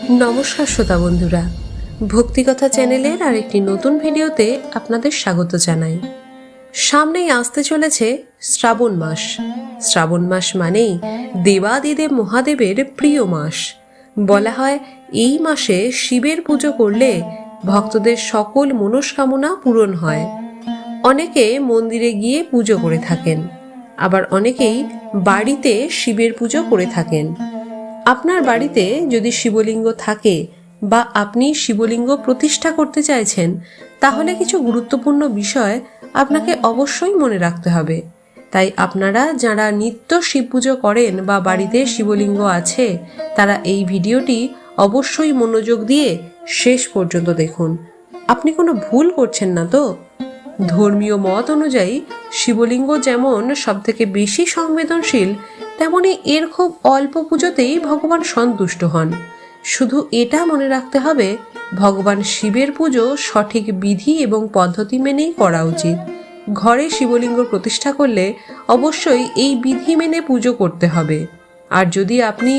নমস্কার শ্রোতা বন্ধুরা, ভক্তিকথা চ্যানেলের আরেকটি নতুন ভিডিওতে আপনাদের স্বাগত জানাই। সামনেই আসতে চলেছে শ্রাবণ মাস। শ্রাবণ মাস মানেই দেবাদিদেব মহাদেবের প্রিয় মাস। বলা হয় এই মাসে শিবের পুজো করলে ভক্তদের সকল মনস্কামনা পূরণ হয়। অনেকে মন্দিরে গিয়ে পুজো করে থাকেন, আবার অনেকেই বাড়িতে শিবের পুজো করে থাকেন। আপনার বাড়িতে যদি শিবলিঙ্গ থাকে বা আপনি শিবলিঙ্গ প্রতিষ্ঠা করতে চাইছেন, তাহলে কিছু গুরুত্বপূর্ণ বিষয় আপনাকে অবশ্যই মনে রাখতে হবে। তাই আপনারা যারা নিত্য শিব পুজো করেন বা বাড়িতে শিবলিঙ্গ আছে, তারা এই ভিডিওটি অবশ্যই মনোযোগ দিয়ে শেষ পর্যন্ত দেখুন। আপনি কোনো ভুল করছেন না তো? ধর্মীয় মত অনুযায়ী শিবলিঙ্গ যেমন সবথেকে বেশি সংবেদনশীল, তেমনি এর খুব অল্প পুজোতেই ভগবান সন্তুষ্ট হন। শুধু এটা মনে রাখতে হবে, ভগবান শিবের পুজো সঠিক বিধি এবং পদ্ধতি মেনেই করা উচিত। ঘরে শিবলিঙ্গ প্রতিষ্ঠা করলে অবশ্যই এই বিধি মেনে পুজো করতে হবে। আর যদি আপনি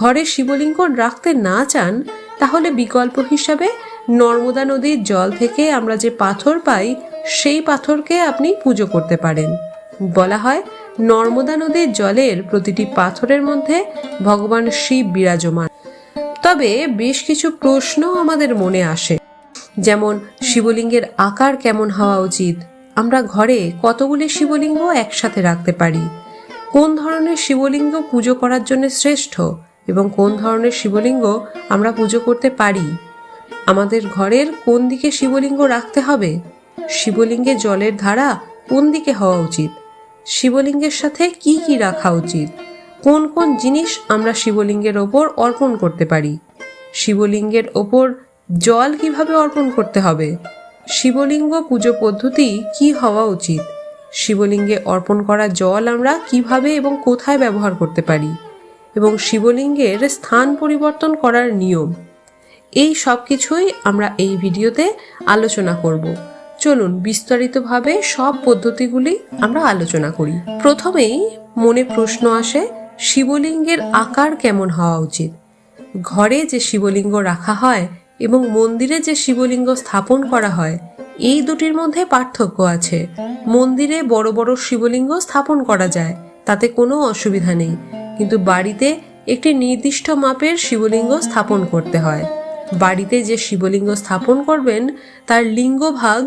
ঘরে শিবলিঙ্গ রাখতে না চান, তাহলে বিকল্প হিসাবে নর্মদা নদীর জল থেকে আমরা যে পাথর পাই, সেই পাথরকে আপনি পুজো করতে পারেন। বলা হয় নর্মদা নদীর জলের প্রতিটি পাথরের মধ্যে ভগবান শিব বিরাজমান। তবে বেশ কিছু প্রশ্ন আমাদের মনে আসে, যেমন শিবলিঙ্গের আকার কেমন হওয়া উচিত, আমরা ঘরে কতগুলি শিবলিঙ্গ একসাথে রাখতে পারি, কোন ধরনের শিবলিঙ্গ পুজো করার জন্য শ্রেষ্ঠ এবং কোন ধরনের শিবলিঙ্গ আমরা পুজো করতে পারি, আমাদের ঘরের কোন দিকে শিবলিঙ্গ রাখতে হবে, শিবলিঙ্গে জলের ধারা কোন দিকে হওয়া উচিত, শিবলিঙ্গের সাথে কি কি রাখা উচিত, কোন কোন জিনিস আমরা শিবলিঙ্গের ওপর অর্পণ করতে পারি, শিবলিঙ্গের ওপর জল কিভাবে অর্পণ করতে হবে, শিবলিঙ্গ পুজো পদ্ধতি কি হওয়া উচিত, শিবলিঙ্গে অর্পণ করা জল আমরা কিভাবে এবং কোথায় ব্যবহার করতে পারি, এবং শিবলিঙ্গের স্থান পরিবর্তন করার নিয়ম, এই সব কিছুই আমরা এই ভিডিওতে আলোচনা করব। চলুন বিস্তারিতভাবে সব পদ্ধতিগুলি আমরা আলোচনা করি। প্রথমেই মনে প্রশ্ন আসে, শিবলিঙ্গের আকার কেমন হওয়া উচিত। ঘরে যে শিবলিঙ্গ রাখা হয় এবং মন্দিরে যে শিবলিঙ্গ স্থাপন করা হয়, এই দুটির মধ্যে পার্থক্য আছে। মন্দিরে বড় বড় শিবলিঙ্গ স্থাপন করা যায়, তাতে কোনো অসুবিধা নেই, কিন্তু বাড়িতে একটি নির্দিষ্ট মাপের শিবলিঙ্গ স্থাপন করতে হয়। বাড়িতে যে শিবলিঙ্গ স্থাপন করবেন, তার লিঙ্গভাগ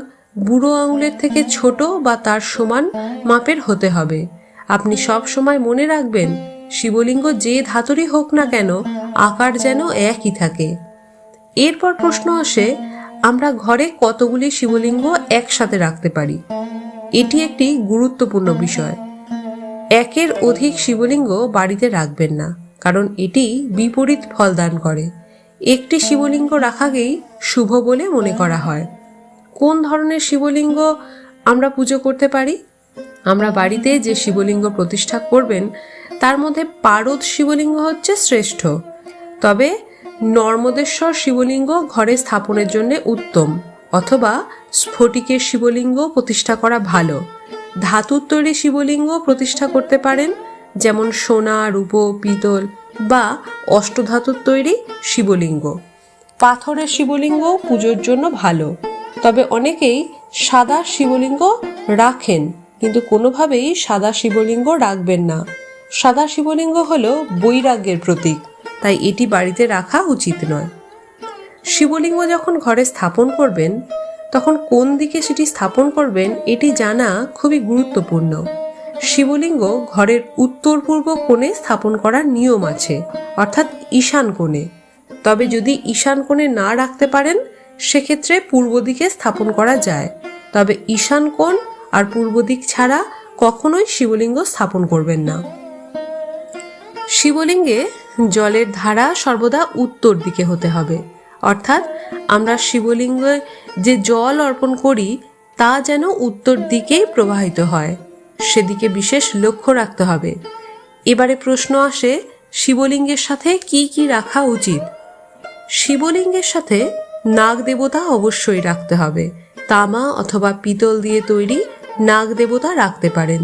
বুড়ো আঙুলের থেকে ছোট বা তার সমান মাপের হতে হবে। আপনি সব সময় মনে রাখবেন, শিবলিঙ্গ যে ধাতুরই হোক না কেন, আকার যেন একই থাকে। এরপর প্রশ্ন আসে, আমরা ঘরে কতগুলি শিবলিঙ্গ একসাথে রাখতে পারি। এটি একটি গুরুত্বপূর্ণ বিষয়। একের অধিক শিবলিঙ্গ বাড়িতে রাখবেন না, কারণ এটি বিপরীত ফল দান করে। একটি শিবলিঙ্গ রাখাকেই শুভ বলে মনে করা হয়। কোন ধরনের শিবলিঙ্গ আমরা পুজো করতে পারি? আমরা বাড়িতে যে শিবলিঙ্গ প্রতিষ্ঠা করবেন, তার মধ্যে পারদ শিবলিঙ্গ হচ্ছে শ্রেষ্ঠ। তবে নর্মদেশ্বর শিবলিঙ্গ ঘরে স্থাপনের জন্য উত্তম, অথবা স্ফটিকের শিবলিঙ্গ প্রতিষ্ঠা করা ভালো। ধাতুর তৈরি শিবলিঙ্গ প্রতিষ্ঠা করতে পারেন, যেমন সোনা, রূপো, পিতল বা অষ্টধাতুর তৈরি শিবলিঙ্গ। পাথরের শিবলিঙ্গ পুজোর জন্য ভালো, তবে অনেকেই সাদা শিবলিঙ্গ রাখেন, কিন্তু কোনোভাবেই সাদা শিবলিঙ্গ রাখবেন না। সাদা শিবলিঙ্গ হলো বৈরাগ্যের প্রতীক, তাই এটি বাড়িতে রাখা উচিত নয়। শিবলিঙ্গ যখন ঘরে স্থাপন করবেন, তখন কোন দিকে সেটি স্থাপন করবেন এটি জানা খুবই গুরুত্বপূর্ণ। শিবলিঙ্গ ঘরের উত্তর পূর্ব কোণে স্থাপন করার নিয়ম আছে, অর্থাৎ ঈশান কোণে। তবে যদি ঈশান কোণে না রাখতে পারেন, সেক্ষেত্রে পূর্ব দিকে স্থাপন করা যায়। তবে ঈশান কোণ আর পূর্ব দিক ছাড়া কখনোই শিবলিঙ্গ স্থাপন করবেন না। শিবলিঙ্গে জলের ধারা সর্বদা উত্তর দিকে হতে হবে, অর্থাৎ আমরা শিবলিঙ্গে যে জল অর্পণ করি, তা যেন উত্তর দিকেই প্রবাহিত হয়, সেদিকে বিশেষ লক্ষ্য রাখতে হবে। এবারে প্রশ্ন আসে, শিবলিঙ্গের সাথে কি কি রাখা উচিত। শিবলিঙ্গের সাথে নাগ দেবতা অবশ্যই রাখতে হবে। তামা অথবা পিতল দিয়ে তৈরি নাগ দেবতা রাখতে পারেন।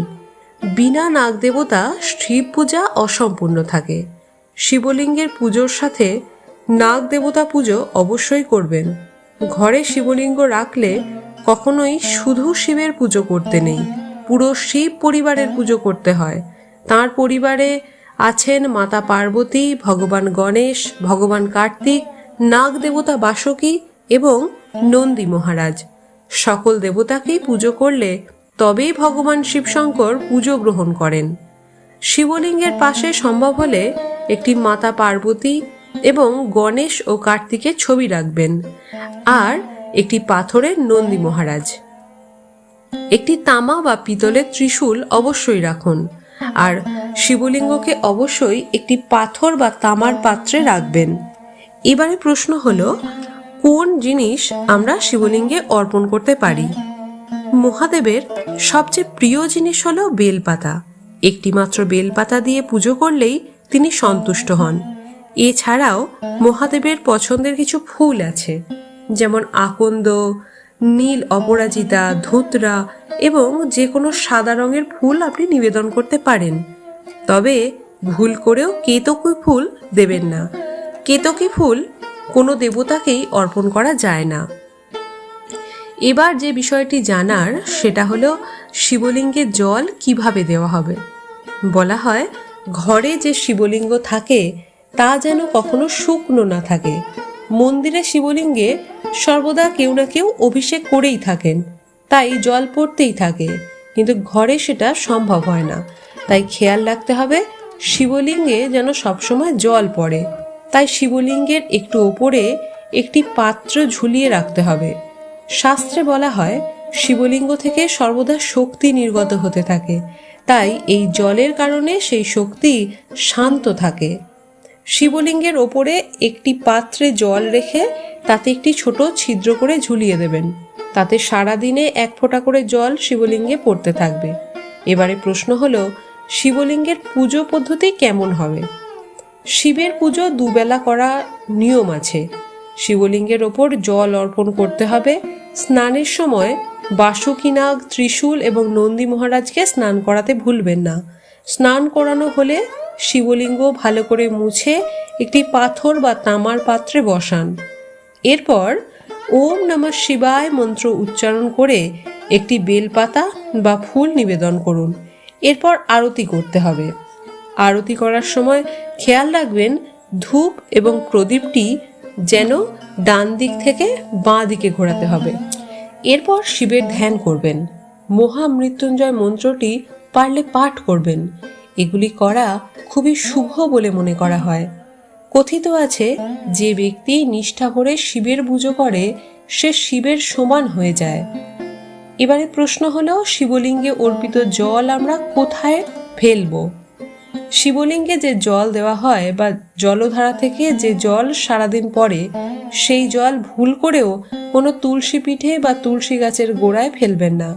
বিনা নাগ দেবতা শিব পূজা অসম্পূর্ণ থাকে। শিবলিঙ্গের পুজোর সাথে নাগ দেবতা পুজো অবশ্যই করবেন। ঘরে শিবলিঙ্গ রাখলে কখনোই শুধু শিবের পুজো করতে নেই, পুরো শিব পরিবারের পুজো করতে হয়। তার পরিবারে আছেন মাতা পার্বতী, ভগবান গণেশ, ভগবান কার্তিক, নাগ দেবতা বাসুকী এবং নন্দী মহারাজ। সকল দেবতাকেই পুজো করলে তবেই ভগবান শিবশঙ্কর পুজো গ্রহণ করেন। শিবলিঙ্গের পাশে সম্ভব হলে একটি মাতা পার্বতী এবং গণেশ ও কার্তিকের ছবি রাখবেন, আর একটি পাথরের নন্দী মহারাজ। একটি তামা বা পিতলের ত্রিশূল অবশ্যই রাখুন, আর শিবলিঙ্গকে অবশ্যই একটি পাথর বা তামার পাত্রে রাখবেন। এবারে প্রশ্ন হলো, কোন জিনিস আমরা শিবলিঙ্গে অর্পণ করতে পারি? মহাদেবের সবচেয়ে প্রিয় জিনিস হলো বেলপাতা। একটি মাত্র বেলপাতা দিয়ে পুজো করলেই তিনি সন্তুষ্ট হন। এছাড়াও মহাদেবের পছন্দের কিছু ফুল আছে, যেমন আকন্দ, নীল অপরাজিতা, ধুতরা এবং যে কোনো সাদা রঙের ফুল আপনি নিবেদন করতে পারেন। তবে ভুল করেও কেতকী ফুল দেবেন না। কেতকী ফুল কোনো দেবতাকেই অর্পণ করা যায় না। এবার যে বিষয়টি জানার সেটা হলো শিবলিঙ্গে জল কিভাবে দেওয়া হবে। বলা হয়, ঘরে যে শিবলিঙ্গ থাকে তা যেন কখনো শুকনো না থাকে। মন্দিরে শিবলিঙ্গে সর্বদা কেউ না কেউ অভিষেক করেই থাকেন, তাই জল পড়তেই থাকে, কিন্তু ঘরে সেটা সম্ভব হয় না। তাই খেয়াল রাখতে হবে শিবলিঙ্গে যেন সবসময় জল পড়ে। তাই শিবলিঙ্গের একটু ওপরে একটি পাত্র ঝুলিয়ে রাখতে হবে। শাস্ত্রে বলা হয় শিবলিঙ্গ থেকে সর্বদা শক্তি নির্গত হতে থাকে, তাই এই জলের কারণে সেই শক্তি শান্ত থাকে। শিবলিঙ্গের ওপরে একটি পাত্রে জল রেখে তাতে একটি ছোট ছিদ্র করে ঝুলিয়ে দেবেন। তাতে সারাদিনে 1 ফোঁটা করে জল শিবলিঙ্গে পড়তে থাকবে। এবারে প্রশ্ন হলো, শিবলিঙ্গের পুজো পদ্ধতি কেমন হবে? শিবের পুজো দুবেলা করা নিয়ম আছে। শিবলিঙ্গের ওপর জল অর্পণ করতে হবে। স্নানের সময় বাসুকী নাগ, ত্রিশূল এবং নন্দী মহারাজকে স্নান করাতে ভুলবেন না। স্নান করানো হলে শিবলিঙ্গ ভালো করে মুছে একটি পাথর বা তামার পাত্রে বসান। এরপর ওম নমঃ শিবায় মন্ত্র উচ্চারণ করে একটি বেলপাতা বা ফুল নিবেদন করুন। এরপর আরতি করতে হবে। আরতি করার সময় খেয়াল রাখবেন ধূপ এবং প্রদীপটি যেন ডান দিক থেকে বাঁ দিকে ঘোরাতে হবে। এরপর শিবের ধ্যান করবেন। মহামৃত্যুঞ্জয় মন্ত্রটি পারলে পাঠ করবেন। এগুলি করা খুবই শুভ বলে মনে করা হয়। কথিত আছে, যে ব্যক্তি নিষ্ঠা ভরে শিবের পুজো করে সে শিবের সমান হয়ে যায়। এবারে প্রশ্ন হলো, শিবলিঙ্গে অর্পিত জল আমরা কোথায় ফেলবো? শিবলিঙ্গে যে জল দেওয়া হয় বা জলধারা থেকে যে জল সারাদিন পড়ে, সেই জল ভুল করেও কোনো তুলসী পিঠে বা তুলসী গাছের গোড়ায় ফেলবেন না।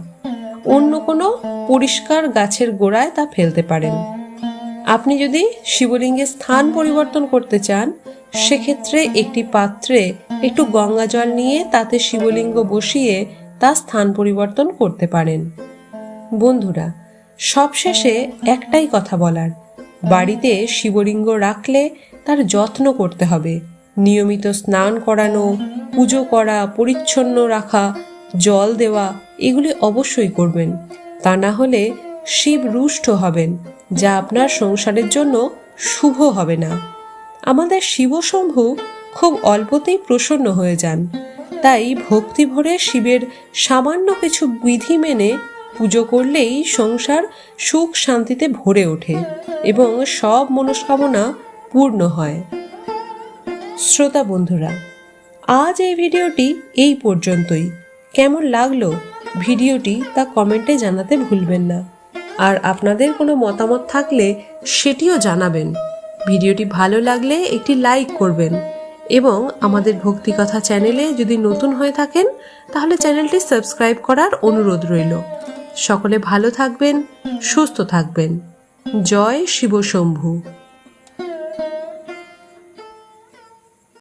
অন্য কোনো পরিষ্কার গাছের গোড়ায় তা ফেলতে পারেন। আপনি যদি শিবলিঙ্গের স্থান পরিবর্তন করতে চান, সেক্ষেত্রে একটি পাত্রে একটু গঙ্গা জল নিয়ে তাতে শিবলিঙ্গ বসিয়ে তা স্থান পরিবর্তন করতে পারেন। বন্ধুরা, সবশেষে একটাই কথা বলার, বাড়িতে শিবলিঙ্গ রাখলে তার যত্ন করতে হবে। নিয়মিত স্নান করানো, পুজো করা, পরিচ্ছন্ন রাখা, জল দেওয়া এগুলি অবশ্যই করবেন। তা না হলে শিব রুষ্ট হবেন, যা আপনার সংসারের জন্য শুভ হবে না। আমাদের শিবশম্ভু খুব অল্পতেই প্রসন্ন হয়ে যান। তাই ভক্তি ভরে শিবের সামান্য কিছু বিধি মেনে পুজো করলেই সংসার সুখ শান্তিতে ভরে ওঠে এবং সব মনস্কামনা পূর্ণ হয়। শ্রোতা বন্ধুরা, আজ এই ভিডিওটি এই পর্যন্তই। কেমন লাগলো ভিডিওটি তা কমেন্টে জানাতে ভুলবেন না। আর আপনাদের কোনো মতামত থাকলে সেটিও জানাবেন। ভিডিওটি ভালো লাগলে একটি লাইক করবেন এবং আমাদের ভক্তিকথা চ্যানেলে যদি নতুন হয়ে থাকেন তাহলে চ্যানেলটি সাবস্ক্রাইব করার অনুরোধ রইল। সকলে ভালো থাকবেন, সুস্থ থাকবেন। জয় শিবশম্ভু।